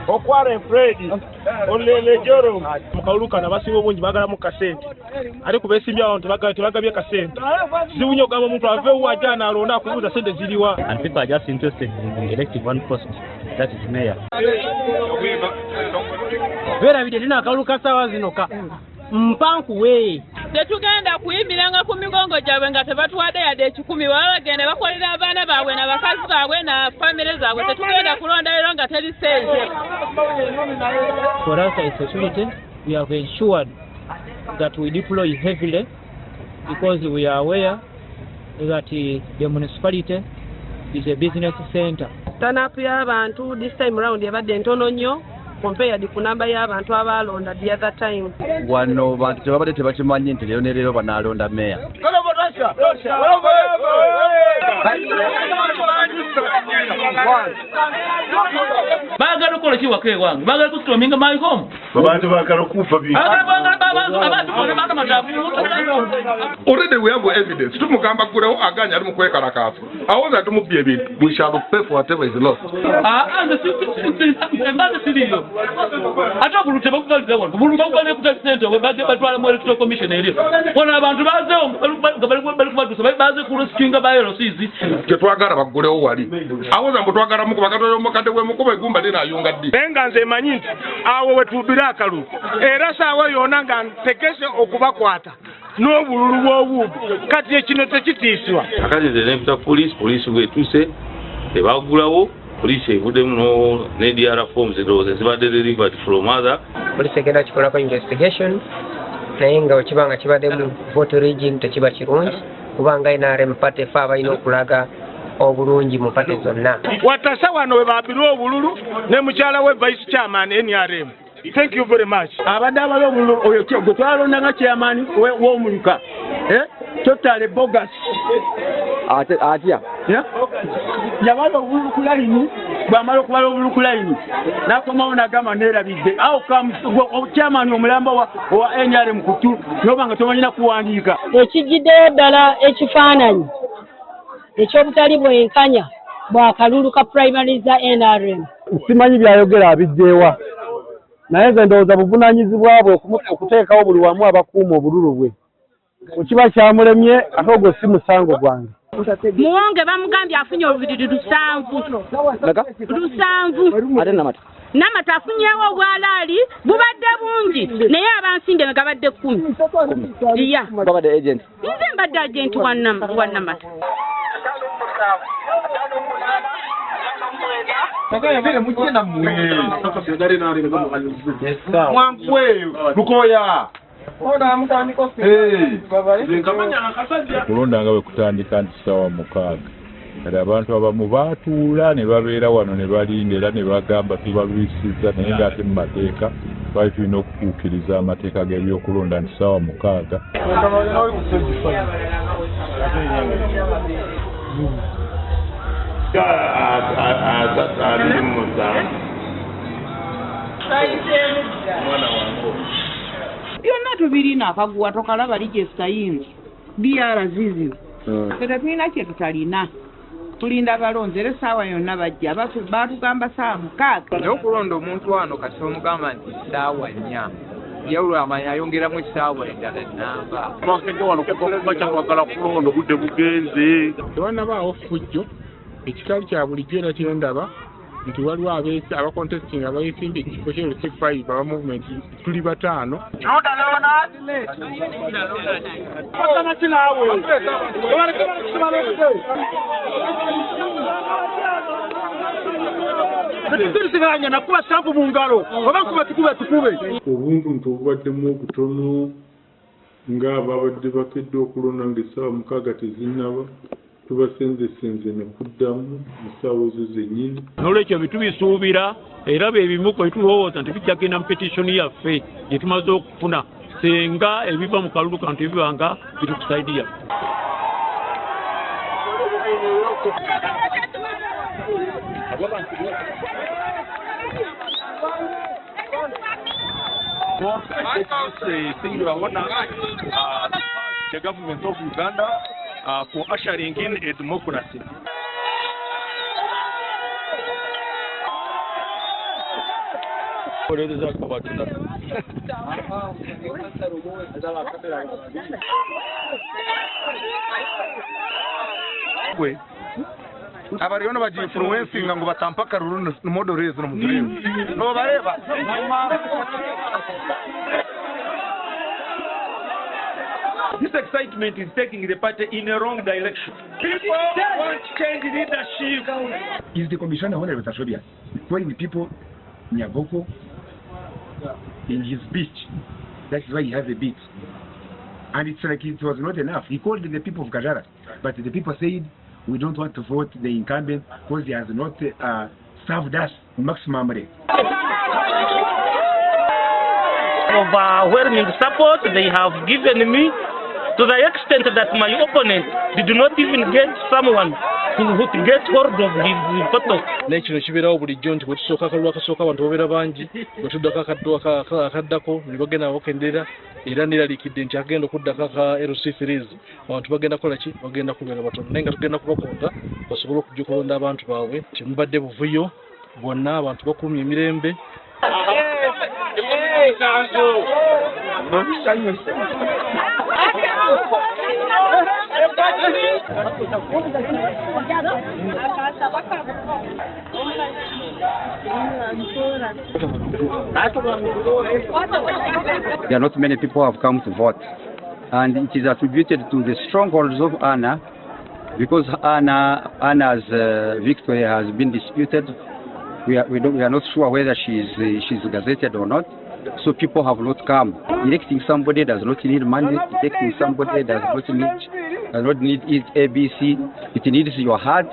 Okware Fred olele joro mukauluka na basi bonji bagala mu kasente ali kubesimya abantu bagabye kasente ziwunyo gamo muntu ave wajana alonda kubuza sente ziliwa and people are just interested in electing one post, that is mayor. Vera bide dina akauluka sawa zinoka mpanku we tetugenda kuyimiranga ku migongo gyabwe nga tebatwadde yadde 10 baba bagenda bakolera abaana baabwe n'abakazi baabwe na famire zaabwe tetugenda kulonda leero nga teri sente. For us as security, we have ensured that we deploy heavily because we are aware that the municipality is a business center. Turn up y'abantu this time around yabadde ntono nnyo compared ku namba y'abantu abalonda the other time. Wano bantu tebabadde tebakimanyi nti leero ne leero banaalonda meya. Bagala okukola ki waka ewange bagala kusitominga my home abantu bagala okufa bi already we have evidence tumugamba kulewo aganya ali mu kwekalakaasa awoza tumubye ebintu we shall pay for whatever is lost. Embaga siriyo ate obulute bakugaliza wano obulute bakugaliza ku sente batwala mu electoral commission eriyo wano abantu bazeewo bali kubatusa baze kuluskinga bayerosizi tetwagala bagulewo wali awoza mbu twagala mukuba katoyo mukadde gwe mukuba egumba lina ayunga ddi enga nze manyi nti awo wetubira akalu era saawa yona nga ntegese okubakwata n'obululu bw'obuubu kati ekino tekitiisibwa akati nze nemputa poliisi bwetuse tebagulawo poliisi evuddemu ne DR forms endowooza zibadde delivered from other poliisi egenda kikolako investigation naye nga wekibanga kibadde mu vote rigging tekiba kirungi kubanga NRM party efe abalina okulaga obulungi mu party zonna watasa wano we babirwa obululu ne mukyala we vice chairman NRM. Thank you very much. Abadde abala obululu oyo gwe twalonda nga chairman w'omuluka totally bogus Atya yabala obululu ku layini bwamala okubala obululu ku layini n'akomawo n'agamba neerabidde awo chairman omulamba wa NRM kutu noba nga tomanyina kuwandiika ekijjiddeyo ddala ekifaananyi ekyobutali bwenkanya bwakalulu ka primary za NRM. simanyi byayogera abijjeewa naye nze ndowooza buvunaanyizibwa bwe okuteekawo buli wamu abakuuma obululu bwe ekiba kyamulemye ate ogwo si musango gwange. Muwonge bamugambye afunye obubiri 7 ate namata afunyeewo obwalaali bubadde bungi naye abansimbe gabadde 10. iya babadde agent nze mbadde agent wa namata Kakaya vile mchina mwe. Mwampwe lukoya. Ona mutani kosi. Kulonda nga bwe kutandika nti ssaawa 6 kati abantu abamu baatuula ne babeera wano ne balinda era ne bagamba tubalwisizza naye ng'ate mu mateeka twali tulina okutuukiriza amateeka g'ebyokulonda nti ssaawa 6. byonna tubirina akaguwa tokalaba likyesa yingi BR zizi kati tulina kye tutalina tulinda balonzi era essaawa yonna bajja baatugamba ssaawa 6 naye okulonda omuntu wano kati omugamba nti ssaawa 4 yawula amanya ayongeramu essaawa endala ennamba twakedde wano kuba kyakwagala kulonda obudde bugenze tewanabaawo ffujjo ekikalu kya bulijjo era kyendaba nti waliwo abakontesting abayesimbye ekifo kye C5 aba movement tuli 5 tulisiganya nakuba stampu mu ngalo oba nkuba tukube obuntu nti obubaddemu obutono ng'ababadde bakedde okulonda ng'essaawa 6 tezinnaba tubasenzesenze ne kuddamu mu ssaawa ezo zennyini n'olwekyo bitubisuubira era beebimu kwe tulowooza nti bijja kgenda mu petitioni yaffe gye tumaze okufuna senga ebiva mu kalulu kantu ebibanga bitukusaidiya the government of Uganda for ushering in a democracy. abariona baji influencing ngo batampaka ruru modoreze no muzurimo no bareba This excitement is taking the party in a wrong direction. People want change leadership. Is the commissioner Honorable Tashobias calling the people Nyaboko in his speech? That's why he has a beat. And it's like it was not enough. He called the people of Kajara, but the people said, we don't want to vote the incumbent because he has not served us maximum rate. Overwhelming support they have given me, to the extent that my opponent did not even get someone who get hold of his photo. Nekino kiberawo bulijjo nti bwe tusooka akalulu akasooka abantu babeera bangi, bwe tuddako akaddako ne bagenda bakendeera era neeraliikidde nti agenda okuddako aka LC Freeze abantu bagenda kukola ki bagenda kubeera batono naye nga tugenda kubakonda basobole okujja okulonda abantu baabwe nti mubadde buvuyo bwonna abantu bakuumye emirembe. There are not many people who have come to vote, and it is attributed to the strongholds of Anna, because Anna's victory has been disputed. We are not sure whether she's gazetted or not. So people have not come. Electing somebody does not need money. Electing somebody does not need ABC. It needs your heart.